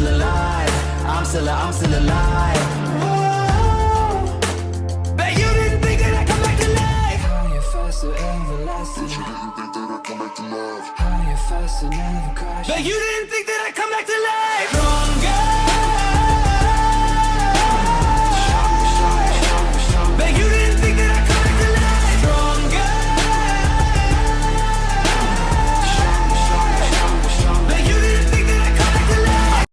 still alive. I'm still alive. Whoa. Bet you didn't think that I'd come back to life. Higher, faster, everlasting. Bet you didn't think that I'd come back to life. Higher, faster, never crash. Bet you didn't think that I'd come back to life. Stronger. Bet you didn't think that I'd come back to life. Stronger. Bet you didn't think that I'd come back to life.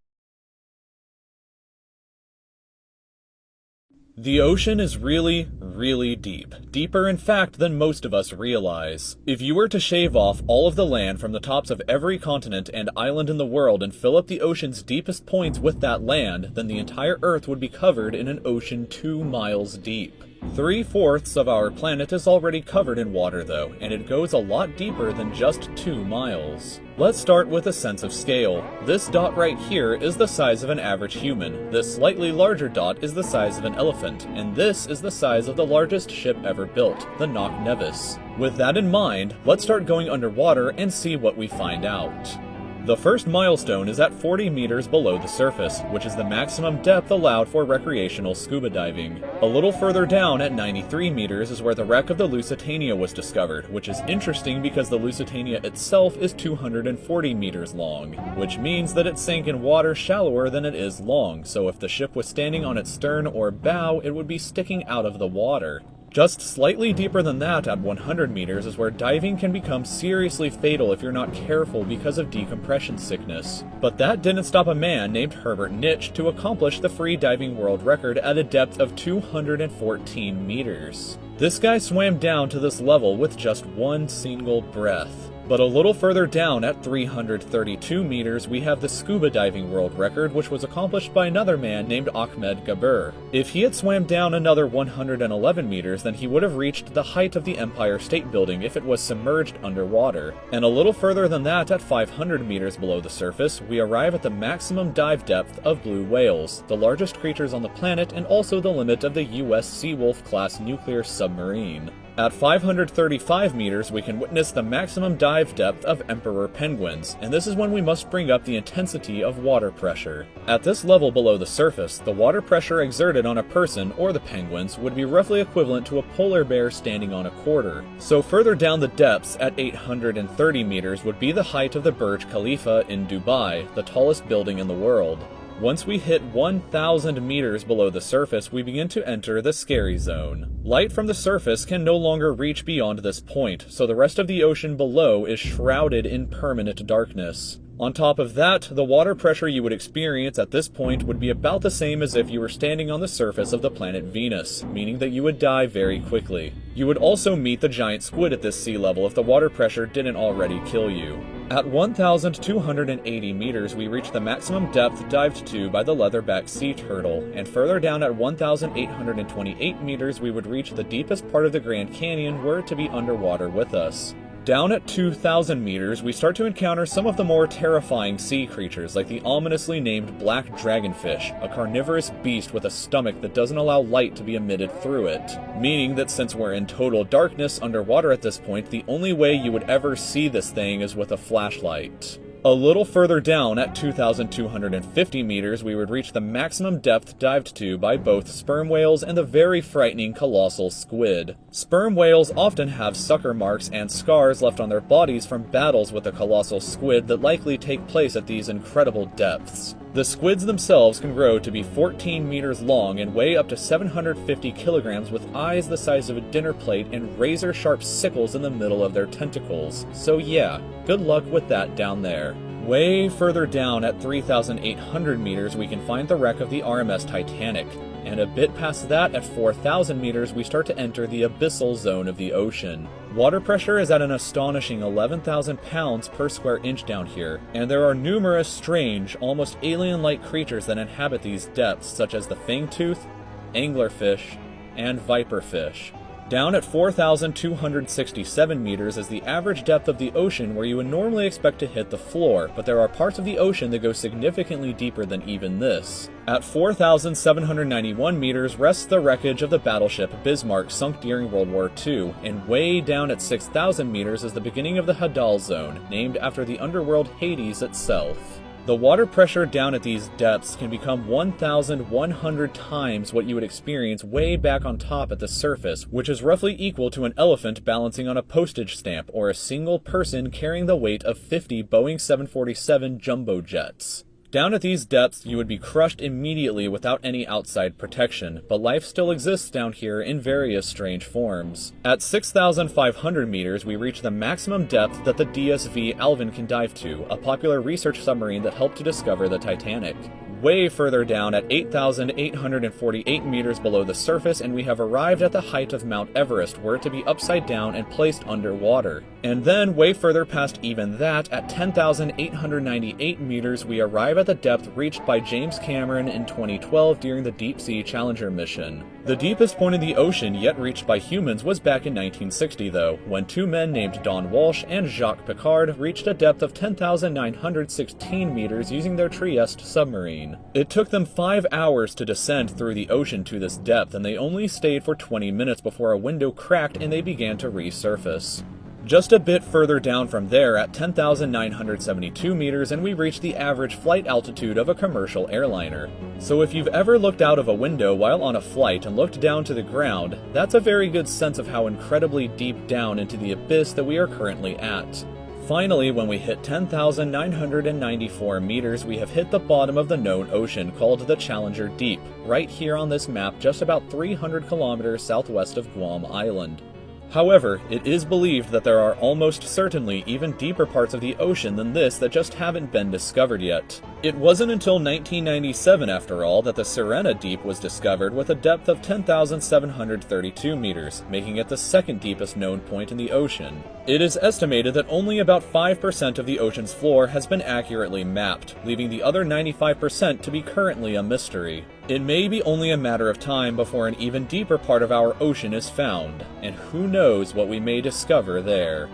The ocean is really, really deep. Deeper, in fact, than most of us realize. If you were to shave off all of the land from the tops of every continent and island in the world and fill up the ocean's deepest points with that land, then the entire Earth would be covered in an ocean 2 miles deep. 3/4 of our planet is already covered in water though, and it goes a lot deeper than just 2 miles. Let's start with a sense of scale. This dot right here is the size of an average human, this slightly larger dot is the size of an elephant, and this is the size of the largest ship ever built, the Knock Nevis. With that in mind, let's start going underwater and see what we find out. The first milestone is at 40 meters below the surface, which is the maximum depth allowed for recreational scuba diving. A little further down at 93 meters is where the wreck of the Lusitania was discovered, which is interesting because the Lusitania itself is 240 meters long, which means that it sank in water shallower than it is long, so if the ship was standing on its stern or bow, it would be sticking out of the water. Just slightly deeper than that, at 100 meters, is where diving can become seriously fatal if you're not careful because of decompression sickness. But that didn't stop a man named Herbert Nitsch to accomplish the free diving world record at a depth of 214 meters. This guy swam down to this level with just one single breath. But a little further down at 332 meters, we have the scuba diving world record, which was accomplished by another man named Ahmed Gabir. If he had swam down another 111 meters, then he would have reached the height of the Empire State Building if it was submerged underwater. And a little further than that, at 500 meters below the surface, we arrive at the maximum dive depth of blue whales, the largest creatures on the planet and also the limit of the US Seawolf class nuclear submarine. At 535 meters, we can witness the maximum dive depth of emperor penguins, and this is when we must bring up the intensity of water pressure. At this level below the surface, the water pressure exerted on a person, or the penguins, would be roughly equivalent to a polar bear standing on a quarter. So further down the depths, at 830 meters, would be the height of the Burj Khalifa in Dubai, the tallest building in the world. Once we hit 1,000 meters below the surface, we begin to enter the scary zone. Light from the surface can no longer reach beyond this point, so the rest of the ocean below is shrouded in permanent darkness. On top of that, the water pressure you would experience at this point would be about the same as if you were standing on the surface of the planet Venus, meaning that you would die very quickly. You would also meet the giant squid at this sea level if the water pressure didn't already kill you. At 1,280 meters, we reach the maximum depth dived to by the leatherback sea turtle, and further down at 1,828 meters, we would reach the deepest part of the Grand Canyon were it to be underwater with us. Down at 2,000 meters, we start to encounter some of the more terrifying sea creatures, like the ominously named black dragonfish, a carnivorous beast with a stomach that doesn't allow light to be emitted through it. Meaning that since we're in total darkness underwater at this point, the only way you would ever see this thing is with a flashlight. A little further down, at 2,250 meters, we would reach the maximum depth dived to by both sperm whales and the very frightening colossal squid. Sperm whales often have sucker marks and scars left on their bodies from battles with the colossal squid that likely take place at these incredible depths. The squids themselves can grow to be 14 meters long and weigh up to 750 kilograms with eyes the size of a dinner plate and razor-sharp sickles in the middle of their tentacles. So yeah, good luck with that down there. Way further down at 3,800 meters, we can find the wreck of the RMS Titanic. And a bit past that, at 4,000 meters, we start to enter the abyssal zone of the ocean. Water pressure is at an astonishing 11,000 pounds per square inch down here, and there are numerous strange, almost alien-like creatures that inhabit these depths, such as the fangtooth, anglerfish, and viperfish. Down at 4,267 meters is the average depth of the ocean where you would normally expect to hit the floor, but there are parts of the ocean that go significantly deeper than even this. At 4,791 meters rests the wreckage of the battleship Bismarck sunk during World War II, and way down at 6,000 meters is the beginning of the Hadal Zone, named after the underworld Hades itself. The water pressure down at these depths can become 1,100 times what you would experience way back on top at the surface, which is roughly equal to an elephant balancing on a postage stamp or a single person carrying the weight of 50 Boeing 747 jumbo jets. Down at these depths, you would be crushed immediately without any outside protection, but life still exists down here in various strange forms. At 6,500 meters, we reach the maximum depth that the DSV Alvin can dive to, a popular research submarine that helped to discover the Titanic. Way further down at 8,848 meters below the surface, and we have arrived at the height of Mount Everest, were it to be upside down and placed underwater. And then, way further past even that, at 10,898 meters, we arrive at the depth reached by James Cameron in 2012 during the Deep Sea Challenger mission. The deepest point in the ocean yet reached by humans was back in 1960, though, when two men named Don Walsh and Jacques Piccard reached a depth of 10,916 meters using their Trieste submarine. It took them 5 hours to descend through the ocean to this depth, and they only stayed for 20 minutes before a window cracked and they began to resurface. Just a bit further down from there, at 10,972 meters, and we reach the average flight altitude of a commercial airliner. So if you've ever looked out of a window while on a flight and looked down to the ground, that's a very good sense of how incredibly deep down into the abyss that we are currently at. Finally, when we hit 10,994 meters, we have hit the bottom of the known ocean called the Challenger Deep, right here on this map just about 300 kilometers southwest of Guam Island. However, it is believed that there are almost certainly even deeper parts of the ocean than this that just haven't been discovered yet. It wasn't until 1997, after all, that the Sirena Deep was discovered with a depth of 10,732 meters, making it the second deepest known point in the ocean. It is estimated that only about 5% of the ocean's floor has been accurately mapped, leaving the other 95% to be currently a mystery. It may be only a matter of time before an even deeper part of our ocean is found, and who knows what we may discover there.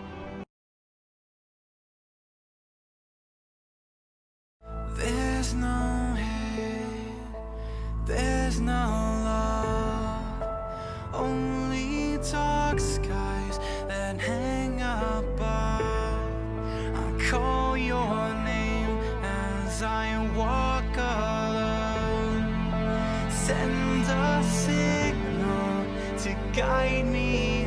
There's no hate, there's no love, only dark skies that hang above. I call your name as I walk alone. Send a signal to guide me